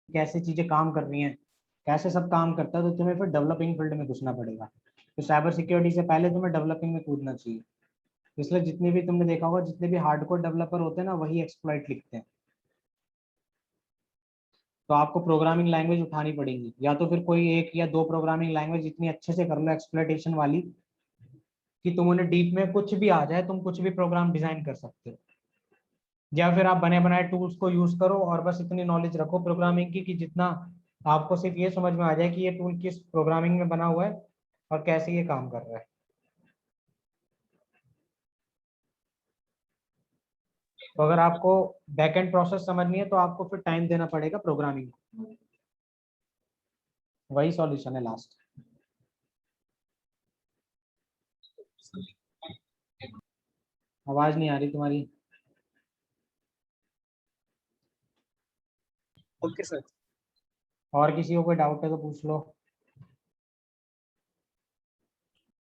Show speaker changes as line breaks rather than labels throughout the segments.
कैसे चीजें काम कर रही हैं, कैसे सब काम करता है, तो तुम्हें फिर डेवलपिंग फील्ड में घुसना पड़ेगा। तो साइबर सिक्योरिटी से पहले तुम्हें डेवलपिंग में कूदना चाहिए। इसलिए जितने भी तुमने देखा होगा, जितने भी हार्डकोर डेवलपर होते हैं ना, वही एक्सप्लॉइट लिखते हैं। तो आपको प्रोग्रामिंग लैंग्वेज उठानी पड़ेगी, या तो फिर कोई एक या दो प्रोग्रामिंग लैंग्वेज इतनी अच्छे से कर लो एक्सप्लॉइटेशन वाली, कि तुम उन्हें डीप में कुछ भी आ जाए, तुम कुछ भी प्रोग्राम डिजाइन कर सकते हो। या फिर आप बने बनाए टूल्स को यूज करो और बस इतनी नॉलेज रखो प्रोग्रामिंग की कि जितना आपको सिर्फ ये समझ में आ जाए कि ये टूल किस प्रोग्रामिंग में बना हुआ है और कैसे ये काम कर रहा है। तो अगर आपको बैकएंड प्रोसेस समझनी है तो आपको फिर टाइम देना पड़ेगा प्रोग्रामिंग को। वही सॉल्यूशन है लास्ट। आवाज नहीं आ रही तुम्हारी।
Okay sir.
और किसी को कोई डाउट है तो पूछ लो।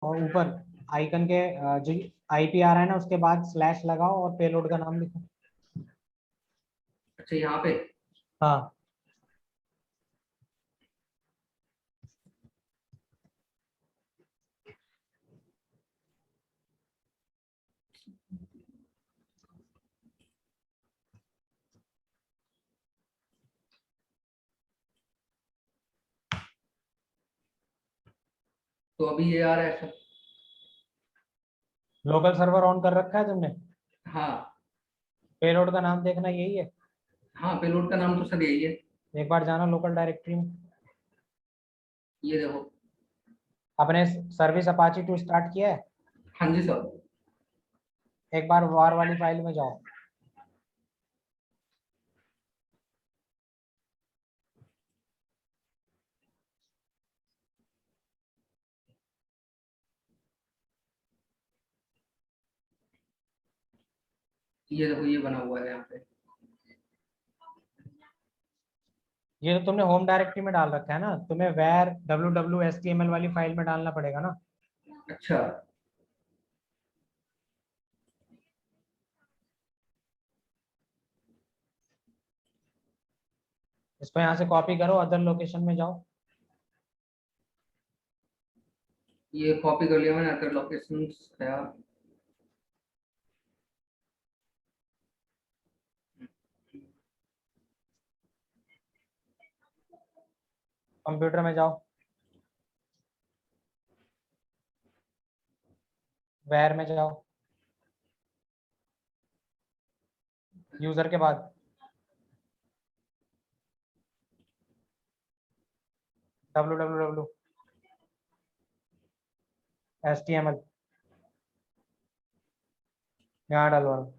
और ऊपर आइकन के जो आईपी आ रहा है ना, उसके बाद स्लैश लगाओ और पेलोड का नाम लिखो।
अच्छा, यहाँ पे।
हाँ।
तो अभी ये आ रहा है सर।
लोकल सर्वर ऑन कर रखा है तुमने?
हाँ।
पेलोड का नाम देखना यही है।
हाँ, पेलोड का नाम तो सर यही है।
एक बार जाना लोकल डायरेक्टरी में।
ये देखो।
अपने सर्विस अपाची 2 स्टार्ट किया है?
हाँ जी सर।
एक बार वार वाली फाइल में जाओ।
ये देखो, ये बना हुआ है यहाँ पे।
ये तो तुमने होम डायरेक्टरी में डाल रखा है ना, तुम्हें वेर www.html वाली फाइल में डालना पड़ेगा ना।
अच्छा।
इसको यहाँ से कॉपी करो, अदर लोकेशन में जाओ।
ये कॉपी कर लिया मैंने, अदर लोकेशन है।
कंप्यूटर में जाओ, वेर में जाओ, यूजर के बाद www HTML यहाँ डलवाओ।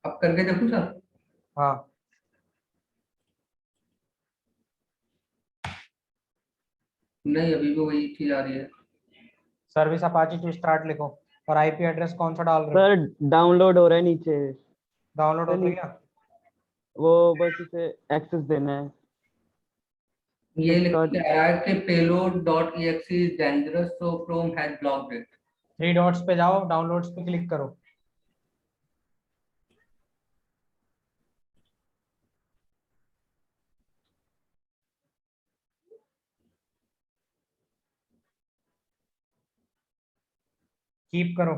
अब करके देखो सर।
हाँ।
नहीं, अभी भी वही चीज आ रही है।
सर्विस अपाची 2 स्टार्ट लिखो और आईपी एड्रेस कौन सा डाल रहे हो?
सर डाउनलोड हो रहा है नीचे।
डाउनलोड
सर
हो तो
नीचे
गया?
वो बस उसे एक्सेस देना है।
ये लिख
उसका
के आया है कि payload dot exe is dangerous so Chrome has blocked it.
3 dots पे जाओ, डाउनलोड्स पे क्लिक करो। कीप करो।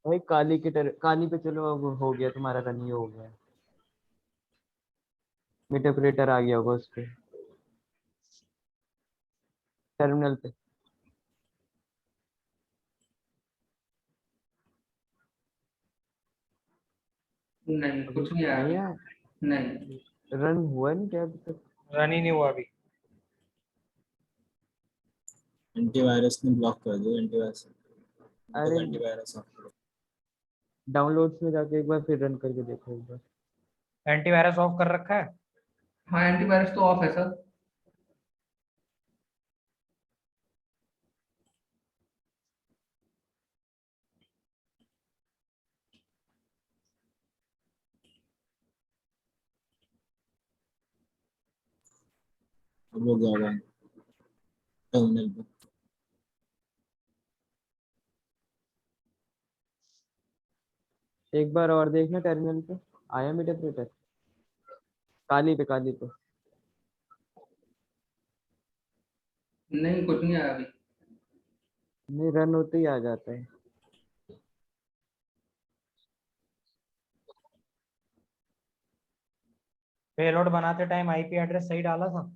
भाई काली पे चलो, अब हो गया तुम्हारा रन, ये हो गया। इंटरप्रेटर आ गया होगा उस पे, टर्मिनल पे।
नहीं,
अभी
कुछ नहीं आया
नहीं
अभी।
आया।
नहीं।
रन हुआ नहीं क्या अभी तक?
रन ही नहीं हुआ अभी।
एंटीवायरस ने ब्लॉक कर दिया एंटीवायरस।
अरे
एंटीवायरस ऑफ करो।
डाउनलोड्स में जाके एक बार फिर रन करके देखो एक बार।
एंटीवायरस ऑफ कर रखा है?
हाँ, एंटीवायरस तो ऑफ है सर।
अब हो गया होगा टर्मिनल पे।
एक बार और देखना टर्मिनल पे आया मीटर काली पे
नहीं, कुछ नहीं आया अभी।
नहीं रन होते ही आ जाता है।
पेलोड बनाते टाइम आईपी एड्रेस सही डाला था?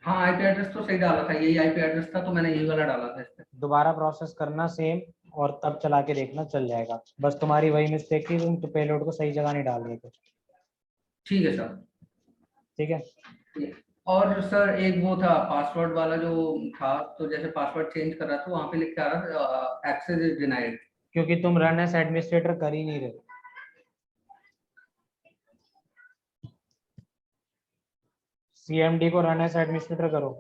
हाँ, आईपी एड्रेस तो सही डाला था, यही आईपी एड्रेस था, तो मैंने यही वाला डाला था इस पे।
दोबारा प्रोसेस करना सेम, और तब चला के देखना, चल जाएगा। बस तुम्हारी वही मिस्टेक थी, तुम तो पेलोड को सही जगह नहीं डाल रहे थे।
ठीक है सर।
ठीक है।
और सर एक वो था पासवर्ड वाला जो था, तो जैसे पासवर्ड चेंज कर रहा था वहां पे लिख के आ रहा था एक्सेस इज डिनाइड।
क्योंकि तुम रन एज एडमिनिस्ट्रेटर कर ही नहीं रहे। सीएमडी को रन एज एडमिनिस्ट्रेटर करो।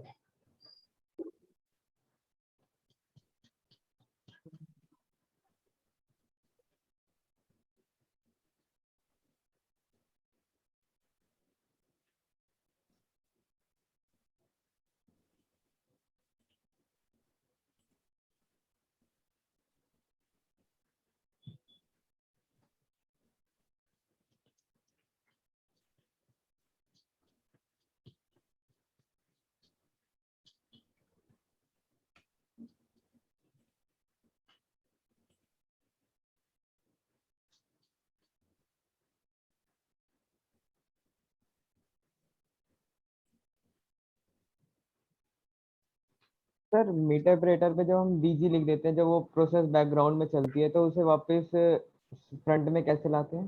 सर मीटर ऑपरेटर पे जब हम बीजी लिख देते हैं, जब वो प्रोसेस बैकग्राउंड में चलती है तो उसे वापस फ्रंट में कैसे लाते हैं?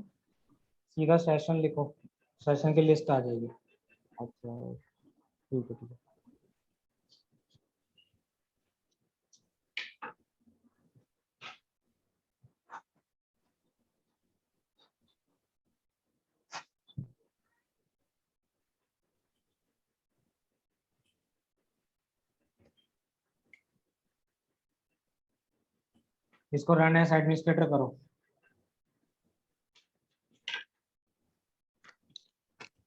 सीधा सेशन लिखो, सेशन की लिस्ट आ जाएगी।
अच्छा ठीक है।
इसको रन एज एडमिनिस्ट्रेटर करो।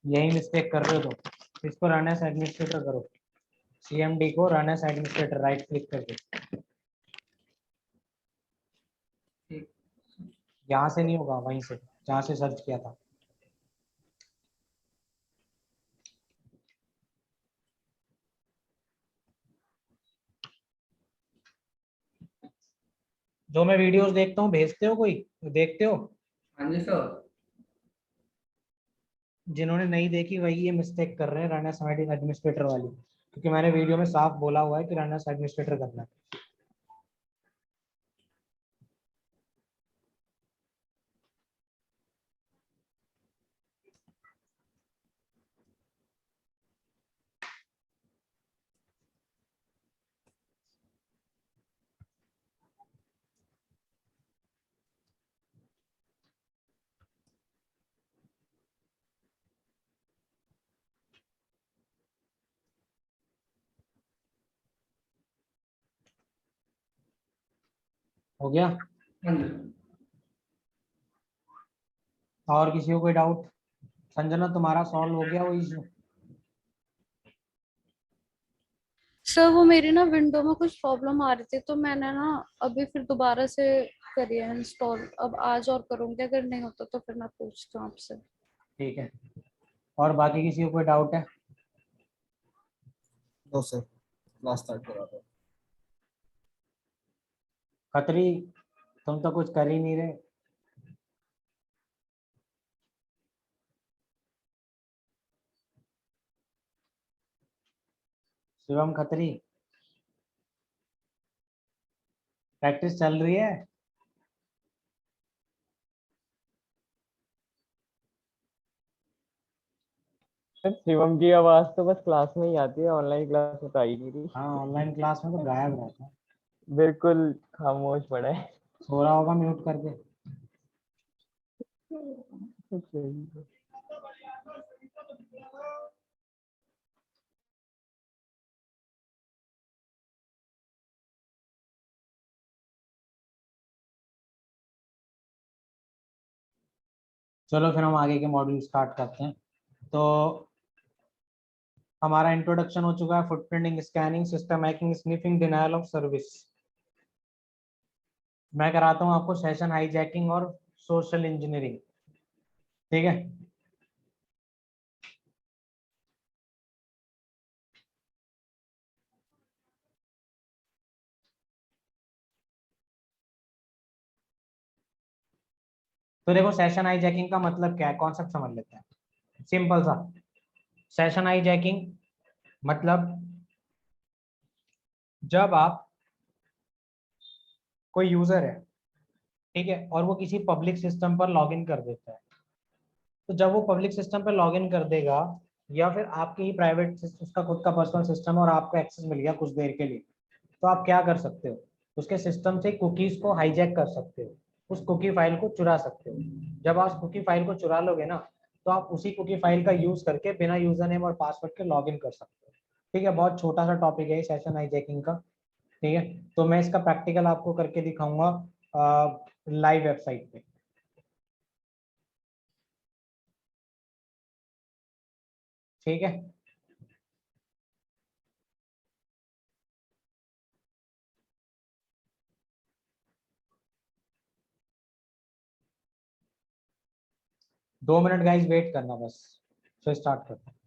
यही मिस्टेक कर रहे हो तो इसको रन एज एडमिनिस्ट्रेटर करो। सीएमडी को run as administrator right click करके। यहाँ से नहीं होगा, वहीं से जहाँ से सर्च किया था। जो मैं वीडियोस देखता हूँ भेजते हो, कोई देखते हो?
हाँ जी सर।
जिन्होंने नहीं देखी वही ये मिस्टेक कर रहे हैं, रन एज एडमिनिस्ट्रेटर वाली। क्योंकि मैंने वीडियो में साफ बोला हुआ है कि रन एज एडमिनिस्ट्रेटर करना है। हो गया?
हाँ जी सर।
और किसी को कोई डाउट? संजना तुम्हारा सॉल्व हो गया वो इशू?
सर वो मेरी ना विंडो में कुछ प्रॉब्लम आ रही थी, तो मैंने ना अभी फिर दोबारा से करी है इंस्टॉल। अब आज और करूंगी, अगर नहीं होता तो फिर मैं पूछती हूँ आपसे।
ठीक है। और बाकी किसी को कोई डाउट है?
नो सर, क्लास स्टार्ट करा दो।
खतरी, तुम तो कुछ कर ही नहीं रहे। शिवम खत्री, प्रैक्टिस चल रही है?
शिवम की आवाज तो बस क्लास में ही आती है, ऑनलाइन क्लास में तो आई नहीं रही।
हाँ ऑनलाइन क्लास में तो गायब रहता है,
बिल्कुल खामोश पड़ा है।
सो रहा होगा म्यूट करके।
सही।
चलो फिर हम आगे के मॉड्यूल स्टार्ट करते हैं। तो हमारा इंट्रोडक्शन हो चुका है, footprinting, scanning, system hacking, sniffing, denial of service. मैं कराता हूँ आपको सेशन हाईजैकिंग और सोशल इंजीनियरिंग, ठीक है। तो देखो सेशन हाईजैकिंग का मतलब क्या है, कॉन्सेप्ट समझ लेते हैं। सिंपल सा, सेशन हाईजैकिंग मतलब जब आप, कोई यूजर है, ठीक है, और वो किसी पब्लिक सिस्टम पर लॉगिन कर देता है, तो जब वो पब्लिक सिस्टम पर लॉगिन कर देगा, या फिर आपके ही प्राइवेट, उसका खुद का पर्सनल सिस्टम है और आपको एक्सेस मिल गया कुछ देर के लिए, तो आप क्या कर सकते हो, उसके सिस्टम से कुकीज को हाईजैक कर सकते हो, उस कुकी फाइल को चुरा सकते हो। जब आप कुकी फाइल को चुरा लोगे ना, तो आप उसी कुकी फाइल का यूज करके बिना यूजर नेम और पासवर्ड के लॉगिन कर सकते हो। ठीक है, बहुत छोटा सा टॉपिक है सेशन हाईजैकिंग का, ठीक है। तो मैं इसका प्रैक्टिकल आपको करके दिखाऊंगा लाइव वेबसाइट पे। ठीक है, 2 मिनट गाइस वेट करना बस, फिर स्टार्ट करते हैं।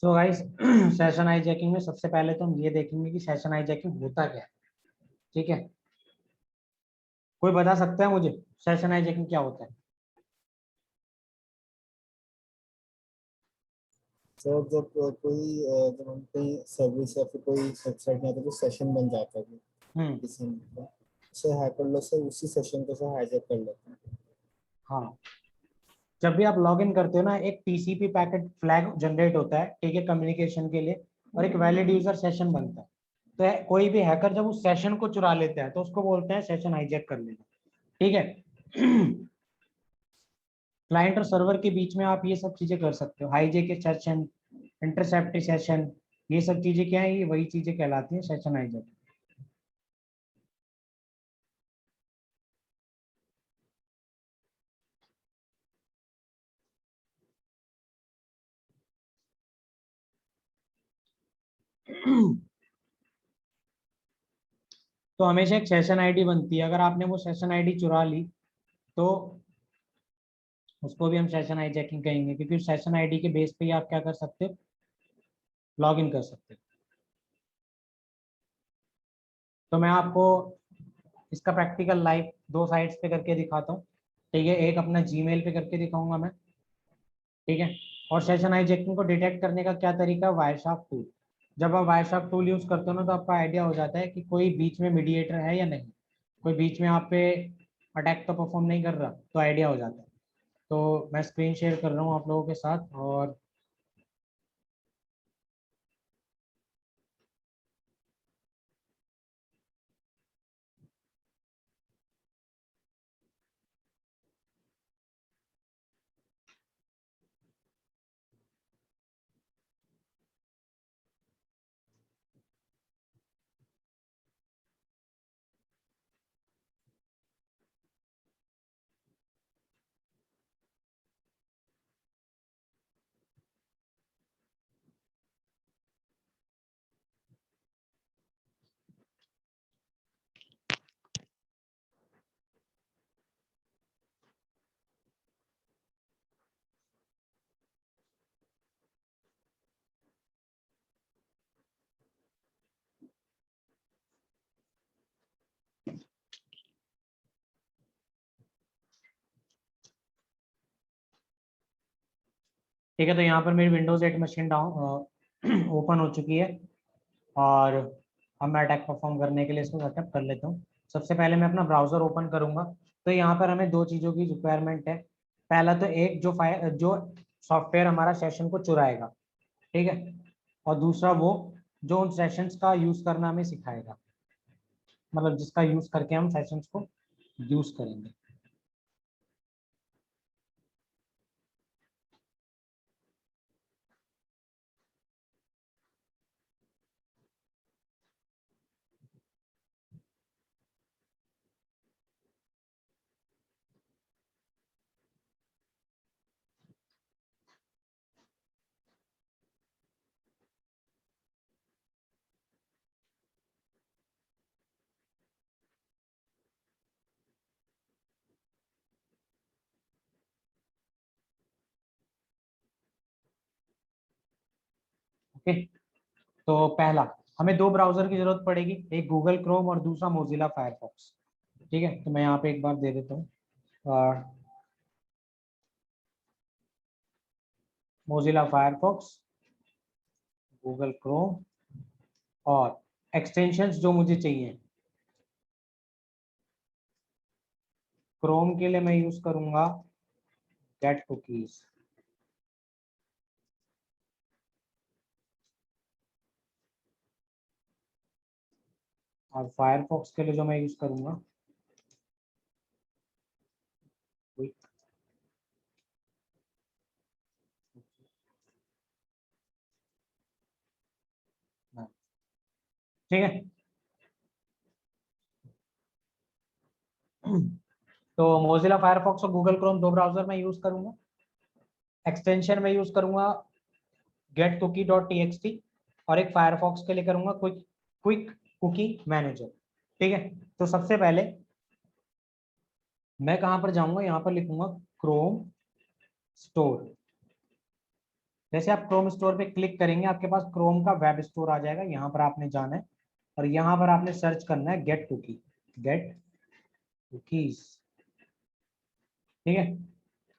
तो गाइस सेशन हाईजैकिंग में सबसे पहले तो हम ये देखेंगे कि सेशन हाईजैकिंग होता क्या है, ठीक है। कोई बता सकता है मुझे सेशन हाईजैकिंग क्या होता है?
सर जब जब हम कहीं सर्विस या फिर कोई वेबसाइट में आते तो सेशन बन जाता है
हम्म,
किसी का, उसे हैकर लोग से उसी सेशन को से हाईजैक कर लेते हैं।
हाँ। जब भी आप लॉग इन करते हो ना, एक टीसीपी पैकेट फ्लैग जनरेट होता है, ठीक है, कम्युनिकेशन के लिए, और एक वैलिड यूजर सेशन बनता है। तो कोई भी हैकर जब उस सेशन को चुरा लेता है तो उसको बोलते हैं सेशन हाईजैक कर लेना, ठीक है। क्लाइंट और सर्वर के बीच में आप ये सब चीजें कर सकते हो, हाईजैक सेशन, इंटरसेप्ट सेशन, ये सब चीजें क्या है, ये वही चीजें कहलाती हैं सेशन हाईजैक। तो हमेशा एक सेशन आईडी बनती है, अगर आपने वो सेशन आईडी चुरा ली तो उसको भी हम सेशन हाईजैकिंग कहेंगे, क्योंकि उस सेशन आईडी के बेस पे ही आप क्या कर सकते हो, लॉग इन कर सकते हो। तो मैं आपको इसका प्रैक्टिकल लाइव दो साइट्स पे करके दिखाता हूँ, ठीक है। एक अपना जीमेल पे करके दिखाऊंगा मैं, ठीक है। और सेशन हाईजैकिंग को डिटेक्ट करने का क्या तरीका है, वायरशार्क टूल। जब आप वायरशार्क टूल यूज करते हो ना, तो आपका आइडिया हो जाता है कि कोई बीच में मीडिएटर है या नहीं, कोई बीच में आप पे अटैक तो परफॉर्म नहीं कर रहा, तो आइडिया हो जाता है। तो मैं स्क्रीन शेयर कर रहा हूँ आप लोगों के साथ, और ठीक है। तो यहाँ पर मेरी विंडोज 8 मशीन डाउन ओपन हो चुकी है, और अब मैं अटैक परफॉर्म करने के लिए इसको सेटअप कर लेता हूँ। सबसे पहले मैं अपना ब्राउजर ओपन करूंगा। तो यहाँ पर हमें दो चीज़ों की रिक्वायरमेंट है। पहला तो एक जो सॉफ्टवेयर हमारा सेशन को चुराएगा, ठीक है, और दूसरा वो जो उन सेशंस का यूज करना हमें सिखाएगा, मतलब जिसका यूज करके हम सेशंस को यूज करेंगे। ओके। तो पहला, हमें दो ब्राउजर की जरूरत पड़ेगी, एक गूगल क्रोम और दूसरा मोजिला फायरफॉक्स, ठीक है। तो मैं यहाँ पे एक बार दे देता हूँ, मोजिला फायरफॉक्स, गूगल क्रोम, और एक्सटेंशंस जो मुझे चाहिए, क्रोम के लिए मैं यूज करूंगा गेट कुकीज, और फायरफॉक्स के लिए जो मैं यूज करूंगा क्विक, ठीक है। तो मोजिला फायरफॉक्स और गूगल क्रोम दो ब्राउजर में यूज करूंगा। एक्सटेंशन में यूज करूंगा गेट कुकी डॉट टी और एक फायरफॉक्स के लिए करूंगा क्विक क्विक कुकी मैनेजर, ठीक है। तो सबसे पहले मैं कहां पर जाऊंगा, यहाँ पर लिखूंगा क्रोम स्टोर, जैसे आप क्रोम स्टोर पे क्लिक करेंगे आपके पास क्रोम का वेब स्टोर आ जाएगा, यहाँ पर आपने जाना है और यहाँ पर आपने सर्च करना है गेट कुकी, गेट कुकीज, ठीक है।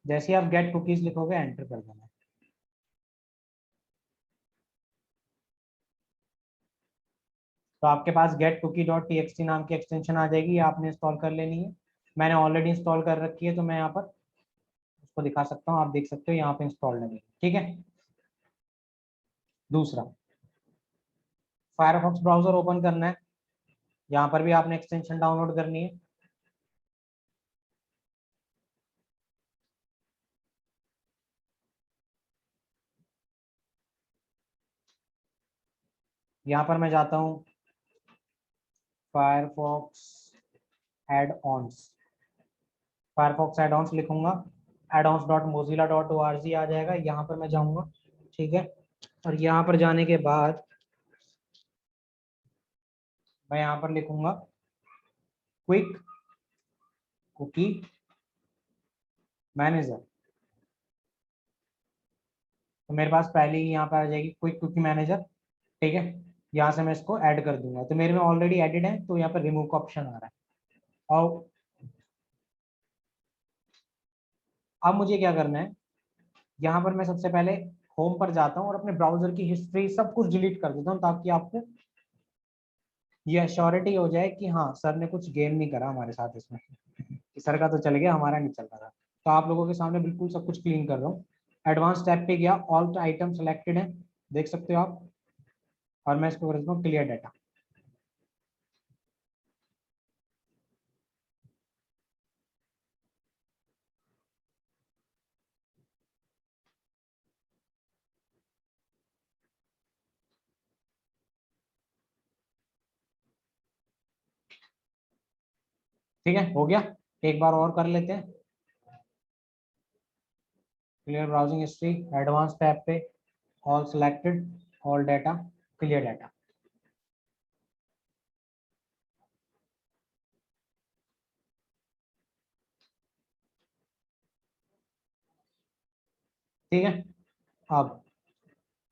जैसे ही आप गेट कुकीज लिखोगे एंटर कर देना है। तो आपके पास गेट कुकी डॉट टी नाम की एक्सटेंशन आ जाएगी, ये आपने इंस्टॉल कर लेनी है। मैंने ऑलरेडी इंस्टॉल कर रखी है तो मैं यहाँ पर उसको दिखा सकता हूँ, आप देख सकते हो यहाँ पे इंस्टॉल नहीं है, ठीक है। दूसरा, फायरफॉक्स ब्राउजर ओपन करना है, यहाँ पर भी आपने एक्सटेंशन डाउनलोड करनी है। यहाँ पर मैं जाता हूँ Firefox add ons, Firefox add ons लिखूंगा, addons.mozilla.org आ जाएगा, यहाँ पर मैं जाऊंगा, ठीक है। और यहाँ पर जाने के बाद मैं यहाँ पर लिखूंगा क्विक कुकी मैनेजर, तो मेरे पास पहले ही यहाँ पर आ जाएगी क्विक कुकी मैनेजर, ठीक है। यहाँ से मैं इसको ऐड कर दूंगा, तो मेरे में ऑलरेडी एडिड है, तो यहाँ पर रिमूव का ऑप्शन आ रहा है। और अब मुझे क्या करना है, यहाँ पर मैं सबसे पहले होम पर जाता हूँ और अपने ब्राउजर की हिस्ट्री सब कुछ डिलीट कर देता हूँ, ताकि आपको ये अश्योरिटी हो जाए कि हाँ सर ने कुछ गेम नहीं करा हमारे साथ इसमें, कि सर का तो चल गया हमारा नहीं चल रहा था। तो आप लोगों के सामने बिल्कुल सब कुछ क्लीन कर रहा हूँ। एडवांस टैब पे गया, ऑल आइटम सेलेक्टेड है, देख सकते हो आप, और मैं इसको कर देता हूँ क्लियर डाटा। ठीक है, हो गया। एक बार और कर लेते हैं, clear browsing history, advance tab पे all selected, all data, clear data. ठीक है, अब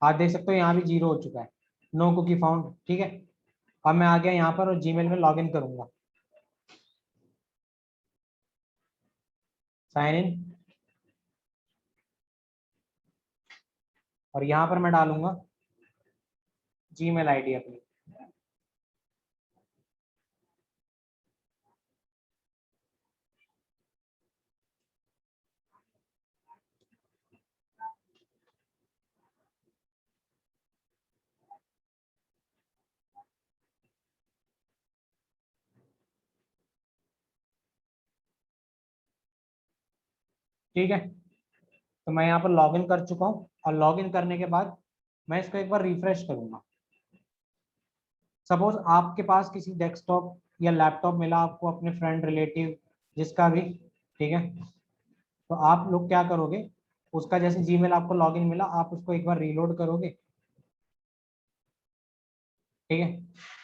आप देख सकते हो यहाँ भी 0 हो चुका है, नो कुकी फाउंड, ठीक है। अब मैं आ गया यहाँ पर और जीमेल में लॉगिन करूंगा, साइन इन, और यहाँ पर मैं डालूंगा जीमेल आईडी अपनी। ठीक है, तो मैं यहाँ पर लॉगिन कर चुका हूँ, और लॉगिन करने के बाद मैं इसको एक बार रिफ्रेश करूंगा। सपोज आपके पास किसी डेस्कटॉप या लैपटॉप मिला आपको, अपने फ्रेंड रिलेटिव जिसका भी, ठीक है, तो आप लोग क्या करोगे, उसका जैसे जीमेल आपको लॉगिन मिला, आप उसको एक बार रीलोड करोगे, ठीक है।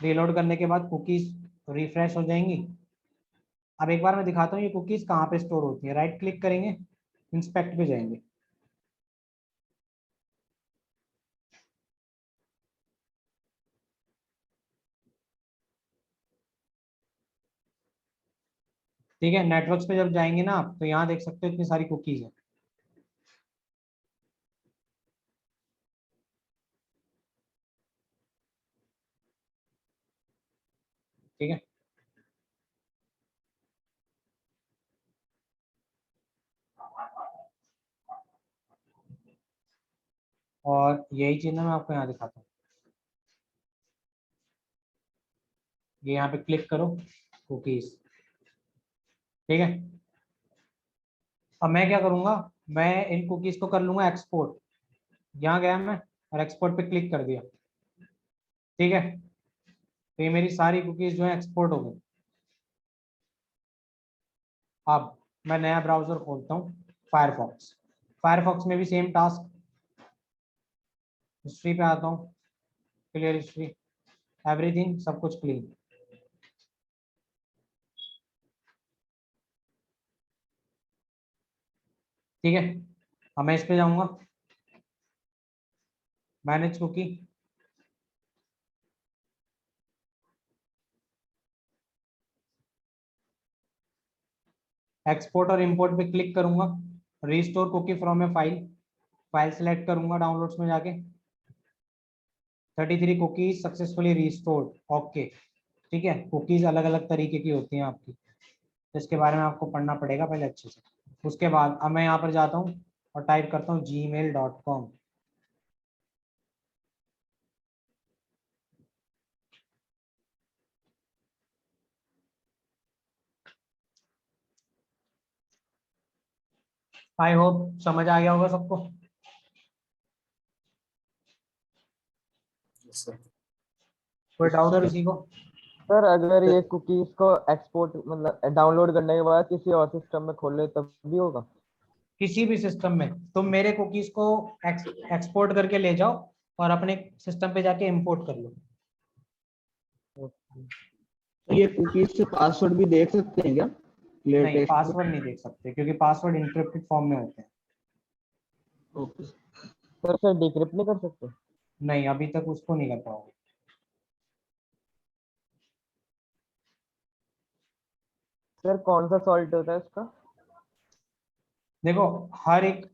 रीलोड करने के बाद कुकीज रिफ्रेश हो जाएंगी। अब एक बार मैं दिखाता हूँ ये कुकीज कहाँ पे स्टोर होती है, राइट क्लिक करेंगे, इंस्पेक्ट पे जाएंगे, ठीक है। नेटवर्क्स पे जब जाएंगे ना आप, तो यहाँ देख सकते हो इतनी सारी कुकीज है, ठीक है। और यही चीज ना मैं आपको यहाँ दिखाता हूँ, ये यहाँ पे क्लिक करो कुकीज, ठीक है। अब मैं क्या करूंगा, मैं इन कुकीज को कर लूंगा एक्सपोर्ट, यहाँ गया मैं और एक्सपोर्ट पे क्लिक कर दिया, ठीक है। तो ये मेरी सारी कुकीज जो है एक्सपोर्ट हो गई। अब मैं नया ब्राउजर खोलता हूँ, फायरफॉक्स, फायरफॉक्स में भी सेम टास्क, हिस्ट्री पे आता हूँ, क्लियर हिस्ट्री, एवरीथिंग, सब कुछ क्लीन, ठीक है। अब मैं इस पे जाऊंगा, मैनेज कुकी, एक्सपोर्ट और इंपोर्ट पे क्लिक करूंगा, restore cookie from a file, file select करूंगा डाउनलोड्स में जाके, 33 कुकीज सक्सेसफुली रिस्टोर्ड, ओके। ठीक है, कुकीज अलग अलग तरीके की होती हैं आपकी, तो इसके बारे में आपको पढ़ना पड़ेगा पहले अच्छे से। उसके बाद अब मैं यहाँ पर जाता हूँ और टाइप करता हूँ gmail.com। आई होप समझ आ गया होगा सबको।
Yes, sir.
कोई डाउट है किसी को?
सर अगर ये कुकीज को एक्सपोर्ट मतलब डाउनलोड करने के बाद किसी और सिस्टम में खोले तब भी होगा?
किसी भी सिस्टम में तुम मेरे कुकीज को एक्सपोर्ट करके ले जाओ और अपने सिस्टम पे जाके इंपोर्ट कर लो।
तो ये कुकीज से पासवर्ड भी देख सकते हैं क्या? क्लियर
नहीं,
टेक्स्ट।
पासवर्ड नहीं देख सकते क्योंकि पासवर्ड इंक्रिप्टेड फॉर्म में होते हैं।
ओके।
सर सर डिक्रिप्ट नहीं कर सकते?
नहीं, अभी तक उसको नहीं कर पाओगे।
सर कौन सा सॉल्ट होता है इसका?
देखो, हर एक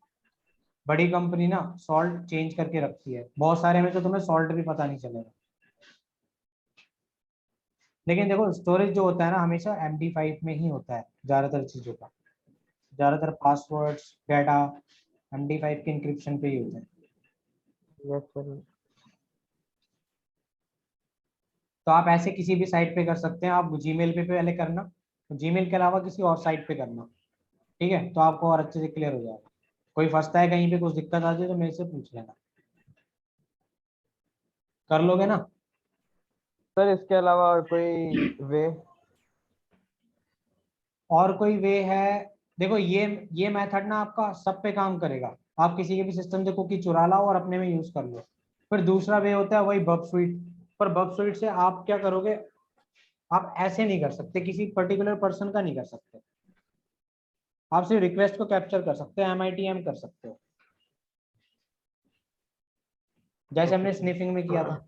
बड़ी कंपनी ना सॉल्ट चेंज करके रखती है, बहुत सारे में तो तुम्हें सॉल्ट भी पता नहीं चलेगा। लेकिन देखो, स्टोरेज जो होता है ना हमेशा MD5 में ही होता है ज्यादातर चीजों का, ज्यादातर पासवर्ड्स डाटा MD5 के इंक्रिप्शन पे ही होते हैं।
Yes sir.
तो आप ऐसे किसी भी साइट पे कर सकते हैं, आप जीमेल पे पहले करना, तो जीमेल के अलावा किसी और साइट पे करना। ठीक है, तो आपको और अच्छे से क्लियर हो जाएगा। कोई फंसता है कहीं पे, कुछ दिक्कत आती है तो मेरे से पूछ लेना। कर लोगे ना?
सर इसके अलावा और कोई वे?
और कोई वे है? देखो, ये मेथड ना आपका सब पे काम करेगा। आप किसी के भी सिस्टम से कुकी चुरा लाओ और अपने में यूज कर लो। फिर दूसरा वे होता है वही बग स्वीट। पर बग स्वीट से आप क्या करोगे, आप ऐसे नहीं कर सकते, किसी पर्टिकुलर पर्सन का नहीं कर सकते। आप सिर्फ रिक्वेस्ट को कैप्चर कर सकते हो, MITM कर सकते हो, जैसे हमने स्निफिंग में किया था।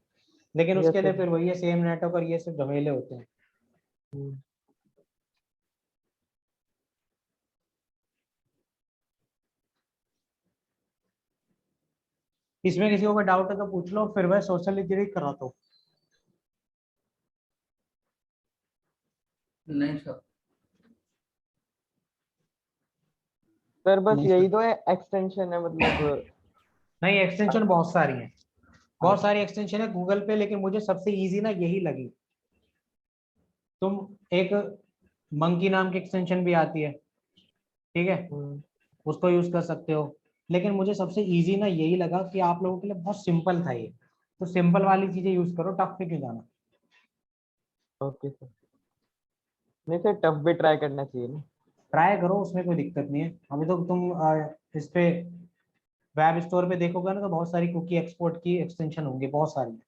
लेकिन
यस
उसके लिए
सर।
फिर वही है, सेम नेटवर्क और ये सब झमेले होते हैं। इसमें किसी को कोई डाउट है तो पूछ लो, फिर मैं सोशल इंजीनियरिंग कराता हूँ।
नहीं सर।
सर बस
नहीं
यही
सर।
तो है एक्सटेंशन है मतलब?
नहीं, एक्सटेंशन बहुत सारी हैं, बहुत
हाँ।
सारी एक्सटेंशन है गूगल पे, लेकिन मुझे सबसे इजी ना यही लगी। तुम एक मंकी नाम की एक्सटेंशन भी आती है, ठीक है,
हम्म,
उसको यूज कर सकते हो। लेकिन मुझे सबसे इजी ना यही लगा कि आप लोगों के लिए बहुत सिंपल था ये, तो सिंपल वाली चीजें यूज करो, टफ पे क्यों जाना।
Okay sir. नहीं सर टफ भी ट्राई करना चाहिए ना।
ट्राई करो, उसमें कोई दिक्कत नहीं है। अभी तो तुम इस पे वेब स्टोर पे देखोगे ना तो बहुत सारी कुकी एक्सपोर्ट की एक्सटेंशन होंगी, बहुत सारी।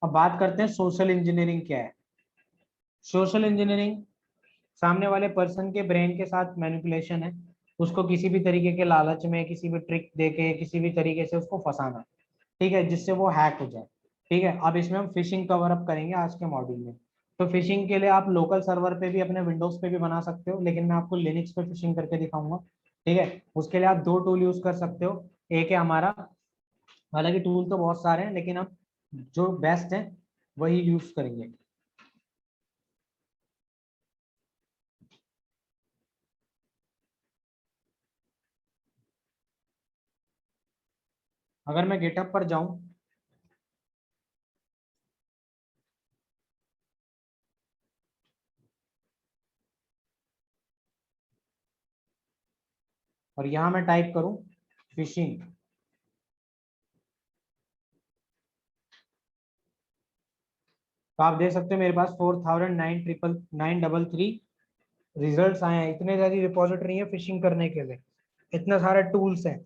अब बात करते हैं सोशल इंजीनियरिंग क्या है। सोशल इंजीनियरिंग सामने वाले पर्सन के ब्रेन के साथ मैनिपुलेशन है, उसको किसी भी तरीके के लालच में, किसी भी ट्रिक देके, किसी भी तरीके से उसको फंसाना, ठीक है, जिससे वो हैक हो जाए। ठीक है, अब इसमें हम फिशिंग कवर अप करेंगे आज के मॉड्यूल में। तो फिशिंग के लिए आप लोकल सर्वर पे भी, अपने विंडोज पे भी बना सकते हो, लेकिन मैं आपको लिनक्स पे फिशिंग करके दिखाऊंगा। ठीक है, उसके लिए आप दो टूल यूज कर सकते हो। एक है हमारा, हालांकि टूल तो बहुत सारे हैं लेकिन हम जो बेस्ट है वही यूज करेंगे। अगर मैं गिटहब पर जाऊं और यहाँ मैं टाइप करूं फिशिंग, तो आप देख सकते हो मेरे पास 4009 ट्रिपल 933 रिजल्ट्स आए हैं, इतने सारी रिपोजिटरी है फिशिंग करने के लिए, इतने सारे टूल्स हैं।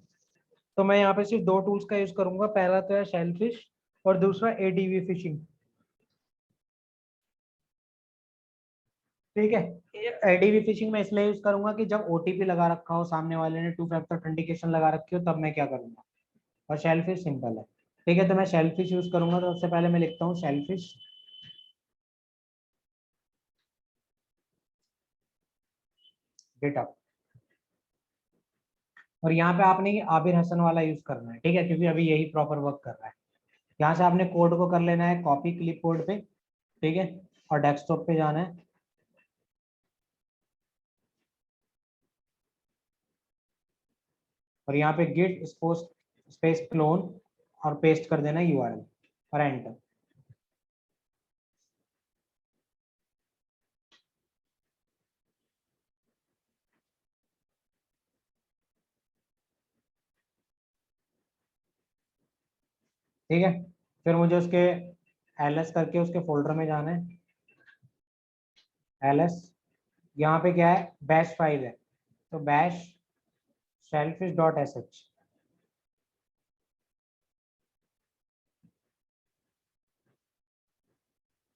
तो मैं यहाँ पे सिर्फ दो टूल्स का यूज करूंगा, पहला तो है शेलफिश और दूसरा एडीवी फिशिंग। ठीक है, एडीवी फिशिंग में इसलिए यूज करूंगा कि जब ओटीपी लगा रखा हो, सामने वाले ने 2 फैक्टर ऑथेंटिकेशन लगा रखी हो, तब मैं क्या करूंगा। और शेलफिश सिंपल है। ठीक है, तो मैं शेलफिश यूज करूंगा। तो सबसे पहले मैं लिखता हूँ शेलफिश डेटा, और यहाँ पे आपने ये आबिर हसन वाला यूज करना है। ठीक है, क्योंकि अभी यही प्रॉपर वर्क कर रहा है। यहाँ से आपने कोड को कर लेना है कॉपी क्लिप बोर्ड पे। ठीक है, और डेस्कटॉप पे जाना है, और यहाँ पे गिट स्पेस क्लोन और पेस्ट कर देना है यूआरएल और एंटर। ठीक है, फिर मुझे उसके एलएस करके उसके फोल्डर में जाना है। एलएस, यहाँ पे क्या है, बैश फाइल है, तो bash shellfish dot S H.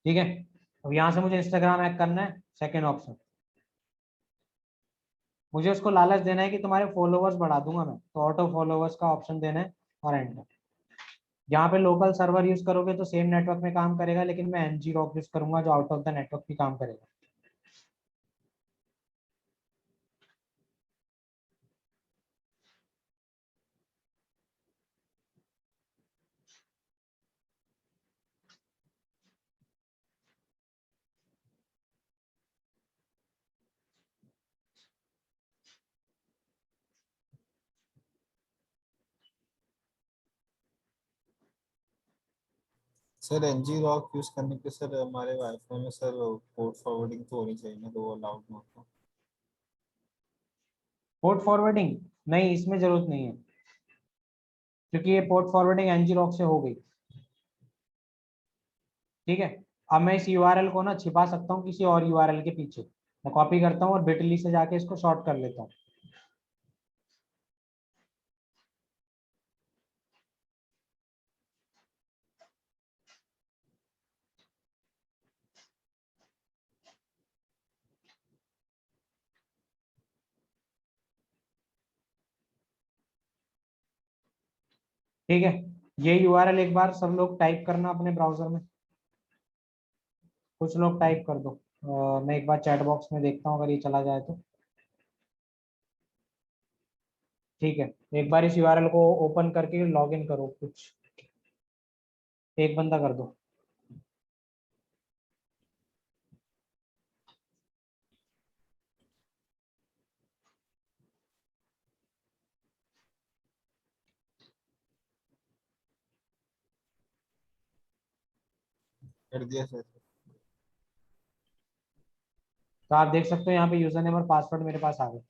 ठीक है, अब यहाँ से मुझे इंस्टाग्राम हैक करना है, सेकेंड ऑप्शन। मुझे उसको लालच देना है कि तुम्हारे फॉलोवर्स बढ़ा दूंगा मैं, तो ऑटो फॉलोवर्स का ऑप्शन देना है और एंटर। यहाँ पे लोकल सर्वर यूज करोगे तो सेम नेटवर्क में काम करेगा, लेकिन मैं एनजी रॉक यूज करूंगा जो आउट ऑफ द नेटवर्क भी काम करेगा।
सर एनजी रॉक यूज करने के सर हमारे वाईफाई में सर पोर्ट फॉरवर्डिंग तो होनी चाहिए ना, तो वो अलाउड ना हो।
पोर्ट फॉरवर्डिंग नहीं, इसमें जरूरत नहीं है, क्योंकि ये पोर्ट फॉरवर्डिंग एनजी रॉक से हो गई। ठीक है, अब मैं इस यूआरएल को ना छिपा सकता हूँ किसी और यूआरएल के पीछे। मैं कॉपी करता हूँ और बिटली से जाके इसको शॉर्ट कर लेता हूँ। ठीक है, ये यूआरएल एक बार सब लोग टाइप करना अपने ब्राउजर में। कुछ लोग टाइप कर दो। मैं एक बार चैट बॉक्स में देखता हूँ अगर ये चला जाए तो। ठीक है, एक बार इस यूआरएल को ओपन करके लॉग इन करो, कुछ एक बंदा कर दो।
कर दिया सर।
तो आप देख सकते हो यहाँ पे यूजर नेम और पासवर्ड मेरे पास आ गए।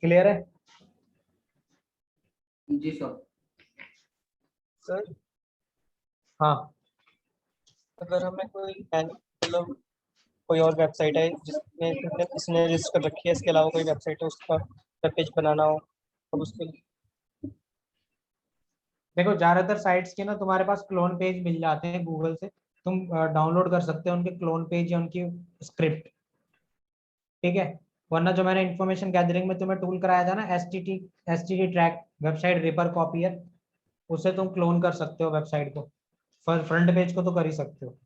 क्लियर है?
जी सर।
सर
हाँ,
अगर हमें कोई मतलब कोई और वेबसाइट है जिसमें इसने रजिस्टर कर रखी है, इसके अलावा कोई वेबसाइट है उसका वेब पेज बनाना हो, अब उसके लिए
देखो ज्यादातर साइट्स के ना तुम्हारे पास क्लोन पेज मिल जाते हैं गूगल से। तुम डाउनलोड कर सकते हो उनके क्लोन पेज या उनकी स्क्रिप्ट। ठीक है, वरना जो मैंने इन्फॉर्मेशन गैदरिंग में तुम्हें टूल कराया था ना, S T T track website ripper copier, उससे तुम क्लोन कर सकते हो वेबसाइट को। फ्रंट पेज को तो कर ही सकते हो।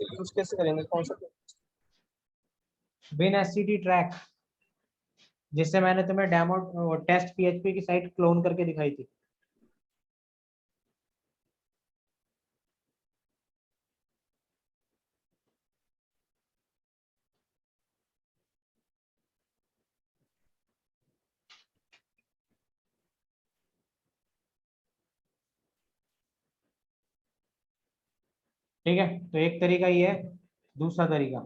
यूज कैसे करेंगे, कौन सा?
बिन एस टी टी ट्रैक, जिससे मैंने तुम्हें डेमो टेस्ट पीएचपी की साइट क्लोन करके दिखाई थी। ठीक है, तो एक तरीका ये है। दूसरा तरीका,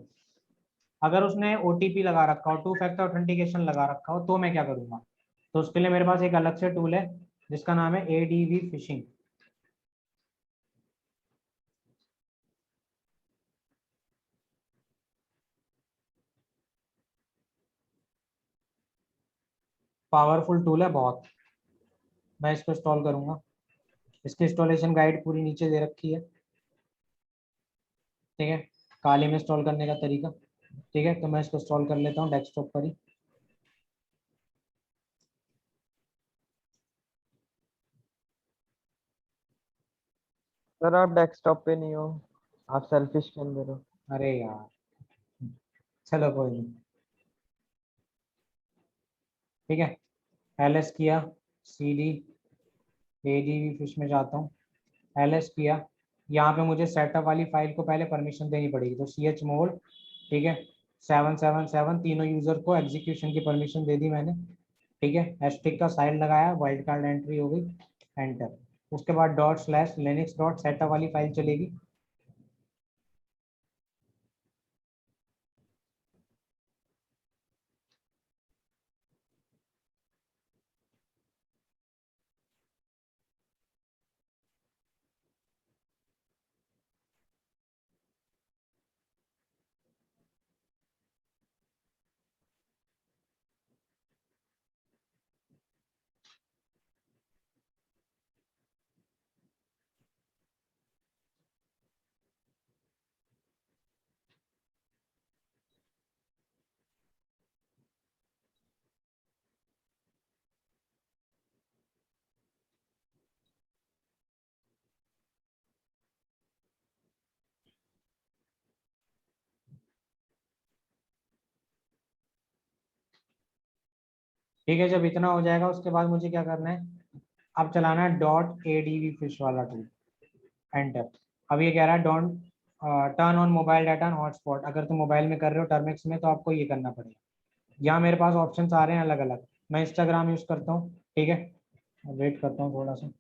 अगर उसने ओटीपी लगा रखा हो, टू फैक्टर ऑथेंटिकेशन लगा रखा हो, तो मैं क्या करूंगा? तो उसके लिए मेरे पास एक अलग से टूल है जिसका नाम है एडीवी फिशिंग। पावरफुल टूल है बहुत। मैं इसको इंस्टॉल करूंगा। इसकी इंस्टॉलेशन गाइड पूरी नीचे दे रखी है। ठीक है, काली में इंस्टॉल करने का तरीका। ठीक है, तो मैं इसको इंस्टॉल कर लेता हूँ डेस्कटॉप पर ही।
सर आप डेस्कटॉप पे नहीं हो, आप सेल्फिश के अंदर हो।
अरे यार, चलो कोई नहीं। ठीक है, एलएस किया, सीडी एडीवी फिश में जाता हूँ, एलएस किया। यहाँ पे मुझे सेटअप वाली फाइल को पहले परमिशन देनी पड़ेगी, तो सी एच मोड, ठीक है, 777, तीनों यूजर को एग्जीक्यूशन की परमिशन दे दी मैंने। ठीक है, एस्टिक का साइड लगाया, वाइल्ड कार्ड एंट्री हो गई, एंटर। उसके बाद dot slash Linux dot setup वाली फाइल चलेगी। ठीक है, जब इतना हो जाएगा उसके बाद मुझे क्या करना है? अब चलाना है डॉट एडीवी फिश वाला टूल, एंटर। अब ये कह रहा है don't turn on mobile data and hotspot. अगर तुम मोबाइल में कर रहे हो टर्मिक्स में, तो आपको ये करना पड़ेगा। यहाँ मेरे पास ऑप्शन आ रहे हैं अलग अलग। मैं इंस्टाग्राम यूज करता हूँ। ठीक है, वेट करता हूँ थोड़ा सा।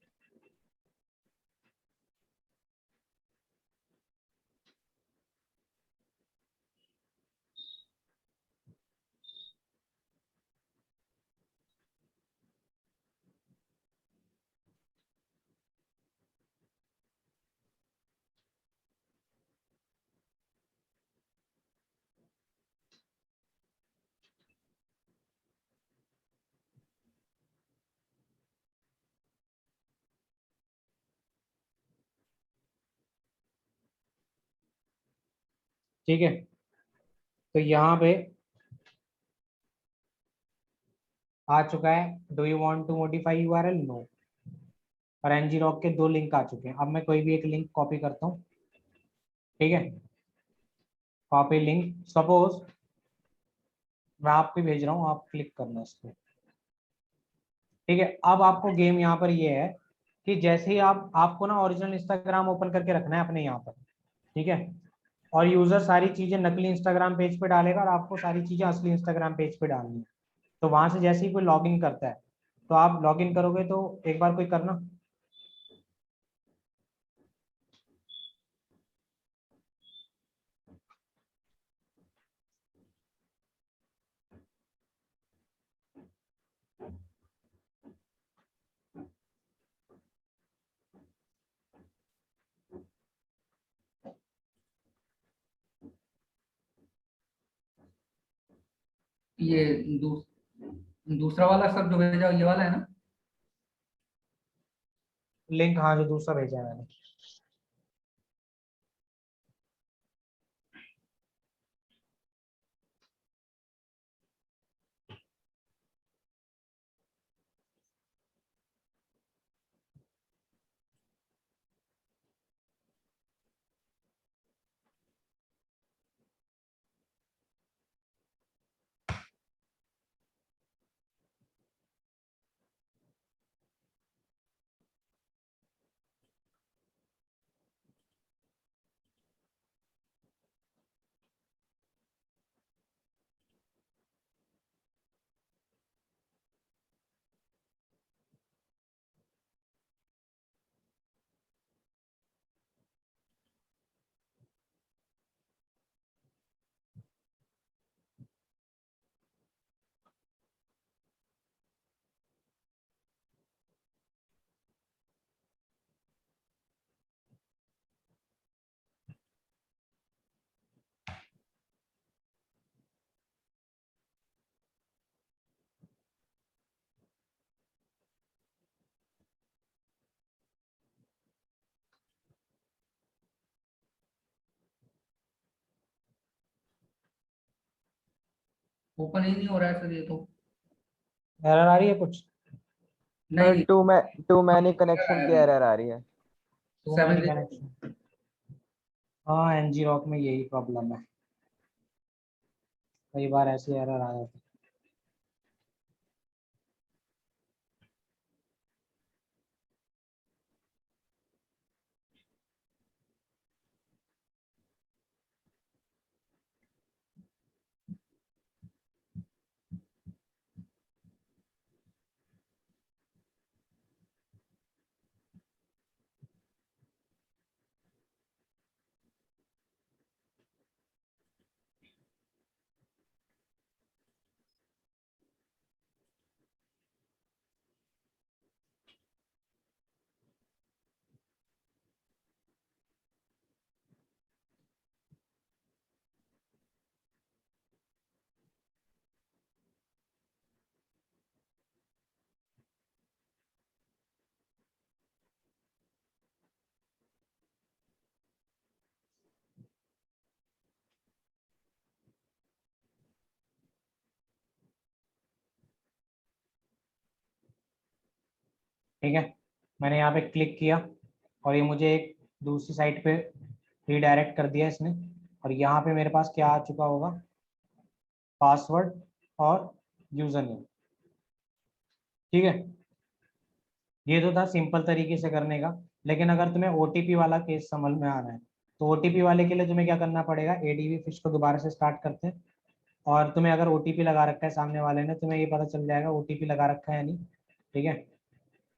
ठीक है, तो यहाँ पे आ चुका है, do you want to modify URL, no. और एनजी रॉक के दो लिंक आ चुके हैं। अब मैं कोई भी एक लिंक कॉपी करता हूँ। ठीक है, कॉपी लिंक, सपोज मैं आपको ही भेज रहा हूँ, आप क्लिक करना इस पर। ठीक है, अब आपको गेम यहाँ पर ये है कि जैसे ही आपको ना ओरिजिनल इंस्टाग्राम ओपन करके रखना है अपने यहाँ पर। ठीक है, और यूजर सारी चीजें नकली इंस्टाग्राम पेज पे डालेगा और आपको सारी चीजें असली इंस्टाग्राम पेज पे डालनी है। तो वहां से जैसे ही कोई लॉगिन करता है, तो आप लॉगिन करोगे तो एक बार कोई करना।
ये दूसरा वाला सर जो भेजा ये वाला है ना?
लिंक, हाँ, जो दूसरा भेजा है मैंने।
ओपन ही नहीं हो रहा है सर ये तो।
एरर आ रही है कुछ?
नहीं,
टू मैनी कनेक्शन की एरर आ रही है।
तो
7
मैंने कनेक्शन, हाँ एनजी रॉक में यही प्रॉब्लम है, कई बार ऐसी एरर आ जाती है। ठीक है, मैंने यहाँ पे क्लिक किया और ये मुझे एक दूसरी साइट पे रीडायरेक्ट कर दिया इसने, और यहाँ पे मेरे पास क्या आ चुका होगा, पासवर्ड और यूजर नेम। ठीक है, ये तो था सिंपल तरीके से करने का। लेकिन अगर तुम्हें ओटीपी वाला केस समझ में आना है तो ओटीपी वाले के लिए तुम्हें क्या करना पड़ेगा, एडीवी फिश को दोबारा से स्टार्ट करते हैं, और तुम्हें अगर ओटीपी लगा रखा है सामने वाले ने, तुम्हें ये पता चल जाएगा ओटीपी लगा रखा है या नहीं। ठीक है,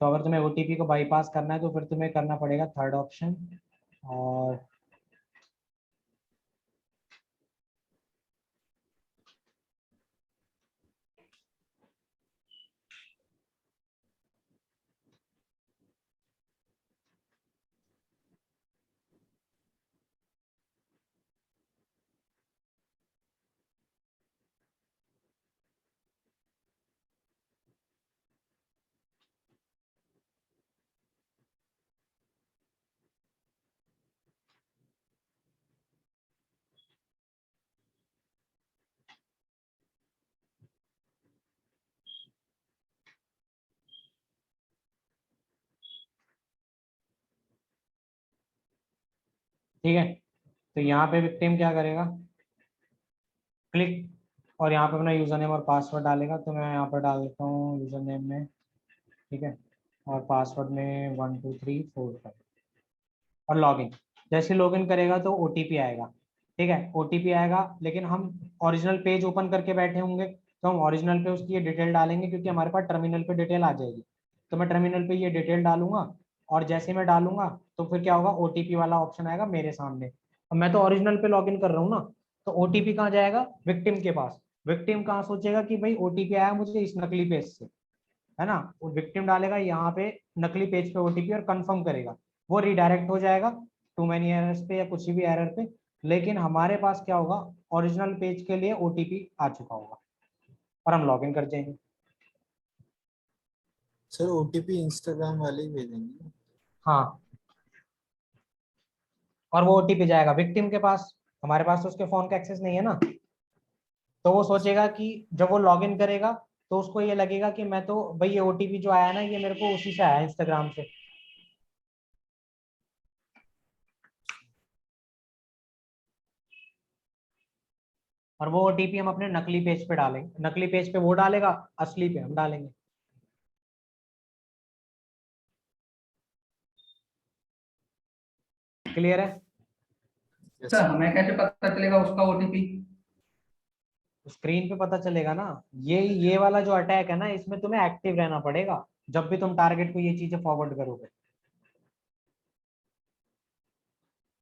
तो अगर तुम्हें ओटीपी को बाईपास करना है तो फिर तुम्हें करना पड़ेगा थर्ड ऑप्शन, और ठीक है, तो यहाँ पे विक्टिम क्या करेगा, क्लिक, और यहाँ पे अपना यूजर नेम और पासवर्ड डालेगा। तो मैं यहाँ पर डाल देता हूँ यूजर नेम में, ठीक है, और पासवर्ड में 12345, और लॉगिन। जैसे लॉगिन करेगा तो ओटीपी आएगा। ठीक है, ओटीपी आएगा, लेकिन हम ओरिजिनल पेज ओपन करके बैठे होंगे तो हम ओरिजिनल पे उसकी ये डिटेल डालेंगे, क्योंकि हमारे पास टर्मिनल पे डिटेल आ जाएगी। तो मैं टर्मिनल पे ये डिटेल डालूंगा, और जैसे मैं डालूंगा तो फिर क्या होगा, ओटीपी वाला ऑप्शन आएगा मेरे सामने। अब मैं तो ओरिजिनल पे लॉगिन कर रहा हूँ ना, तो ओटीपी कहाँ जाएगा, विक्टिम के पास। विक्टिम कहाँ सोचेगा कि भाई ओटीपी आया मुझे इस नकली पेज से, है ना, वो विक्टिम डालेगा यहाँ पे नकली पेज पे ओटीपी और कंफर्म करेगा, वो रिडायरेक्ट हो जाएगा टू मैनी एरर्स पे या कुछ भी एरर पे। लेकिन हमारे पास क्या होगा, ओरिजिनल पेज के लिए ओटीपी आ चुका होगा और हम लॉगिन कर जाएंगे।
सर ओटीपी इंस्टाग्राम वाले ही भेजेंगे?
हाँ, और वो ओटीपी जाएगा विक्टिम के पास, हमारे पास तो उसके फोन का एक्सेस नहीं है ना। तो वो सोचेगा कि जब वो लॉगिन करेगा तो उसको ये लगेगा कि मैं तो भाई ये ओटीपी जो आया ना ये मेरे को उसी से आया, इंस्टाग्राम से। और वो ओटीपी हम अपने नकली पेज पे डालेंगे, नकली पेज पे वो डालेगा, असली पे हम डालेंगे। क्लियर है?
सर हमें कैसे पता चलेगा उसका ओटीपी?
स्क्रीन पे पता चलेगा ना। ये वाला जो अटैक है ना, इसमें तुम्हें एक्टिव रहना पड़ेगा जब भी तुम टारगेट को ये चीजें फॉरवर्ड करोगे।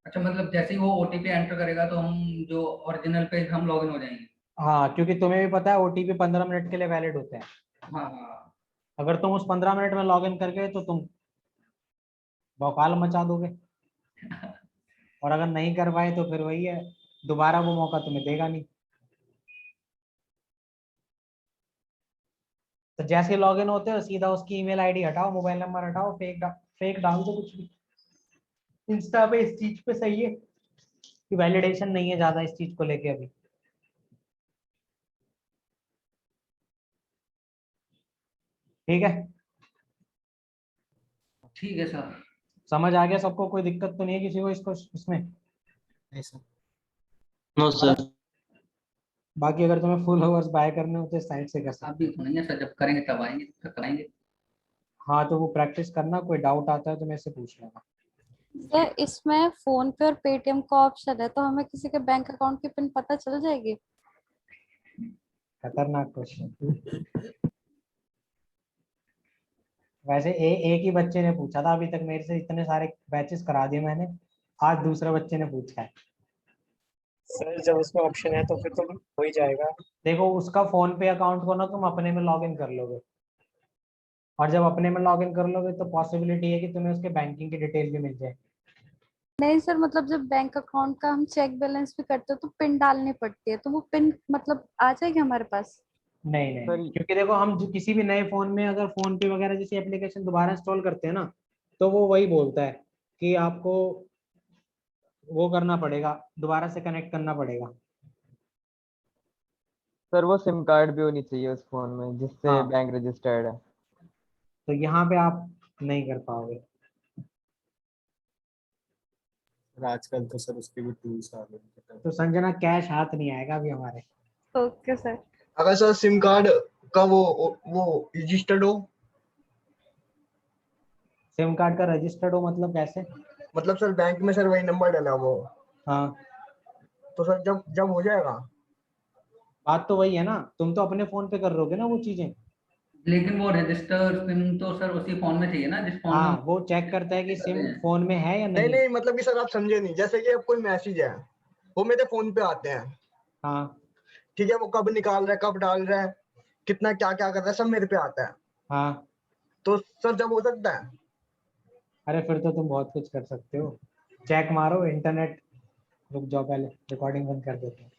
अच्छा, मतलब जैसे ही वो ओटीपी एंटर करेगा तो हम जो ओरिजिनल पेज हम लॉगिन हो जाएंगे।
हाँ, क्योंकि तुम्हें भी पता है ओटीपी 15 मिनट के लिए वैलिड होते हैं।
हाँ हाँ।
अगर तुम उस 15 मिनट में लॉग इन कर गए तो तुम भौकाल मचा दोगे, और अगर नहीं कर पाए तो फिर वही है, दोबारा वो मौका तुम्हें देगा नहीं। तो जैसे लॉग इन होते हो सीधा उसकी ईमेल आईडी हटाओ, मोबाइल नंबर हटाओ, फेक डाल दो कुछ भी। इंस्टा पे इस चीज पे सही है कि वैलिडेशन नहीं है ज्यादा इस चीज को लेके अभी। ठीक है,
ठीक है सर।
समझ आ गया सबको? कोई दिक्कत तो नहीं है किसी को इसको इसमें?
नहीं सर।
No sir.
बाकी अगर तुम्हें फुल आवर्स बाय करने होते साइट से कर सकते।
अभी तो नहीं है सर, जब करेंगे तब आएंगे, तब कराएंगे।
हाँ तो वो प्रैक्टिस करना, कोई डाउट आता है तो मेरे से पूछ लेना।
सर इसमें फोन पे और पेटीएम का ऑप्शन है, तो हमें किसी के बैंक अकाउंट की पिन पता चल जाएगी?
खतरनाक क्वेश्चन। वैसे एक ही बच्चे ने पूछा था अभी तक मेरे से, इतने सारे बैचेस करा दिए मैंने, आज दूसरे बच्चे ने पूछा है।
सर जब उसमें ऑप्शन है तो फिर तो हो ही जाएगा।
देखो उसका फोन पे अकाउंट को ना तुम अपने में लॉग इन कर लोगे, और जब अपने में लॉग इन कर लोगे तो पॉसिबिलिटी है कि तुम्हें उसके बैंकिंग की डिटेल भी मिल जाए।
नहीं सर, मतलब जब बैंक अकाउंट का हम चेक बैलेंस भी करते हो तो पिन डालनी पड़ती है, तो वो पिन मतलब आ जाएगी हमारे पास?
नहीं नहीं,
सर
क्योंकि देखो हम किसी भी नए फोन में अगर फोन पे वगैरह जैसी एप्लीकेशन दोबारा इंस्टॉल करते हैं ना, तो वो वही बोलता है कि आपको वो करना पड़ेगा, दोबारा से कनेक्ट करना पड़ेगा।
सर वो सिम कार्ड भी होनी चाहिए उस फोन में जिससे
हाँ।
बैंक रजिस्टर्ड है।
तो यहाँ पे आप नहीं कर पाओगे।
और आजकल तो सर उसके भी टूल्स आ गए।
तो संजना कैश हाथ नहीं आएगा अभी हमारे।
Okay sir.
अगर सर सिम कार्ड का वो रजिस्टर्ड हो,
सिम कार्ड का रजिस्टर्ड हो मतलब कैसे?
मतलब सर बैंक में सर वही नंबर डाला वो,
हाँ,
तो सर जब जब हो जाएगा।
बात तो वही है ना, तुम तो अपने फोन पे कर रहोगे ना वो चीजें।
लेकिन वो रजिस्टर पिन तो सर उसी फोन में चाहिए ना, जिस फोन में
हाँ,
हम
वो चेक करता है कि
कर
सिम
रहे हैं।
फोन में है या
नहीं
नहीं।
नहीं, मतलब कि सर आप समझे नहीं, जैसे कि अब कोई मैसेज है वो मेरे फोन पे आते हैं,
हाँ
ठीक है, वो कब निकाल रहा है कब डाल रहा है कितना क्या क्या कर रहा है सब मेरे पे आता है,
हाँ।
तो सर जब हो सकता है।
अरे फिर तो तुम बहुत कुछ कर सकते हो। चेक मारो इंटरनेट। रुक जाओ, पहले रिकॉर्डिंग बंद कर देते हैं।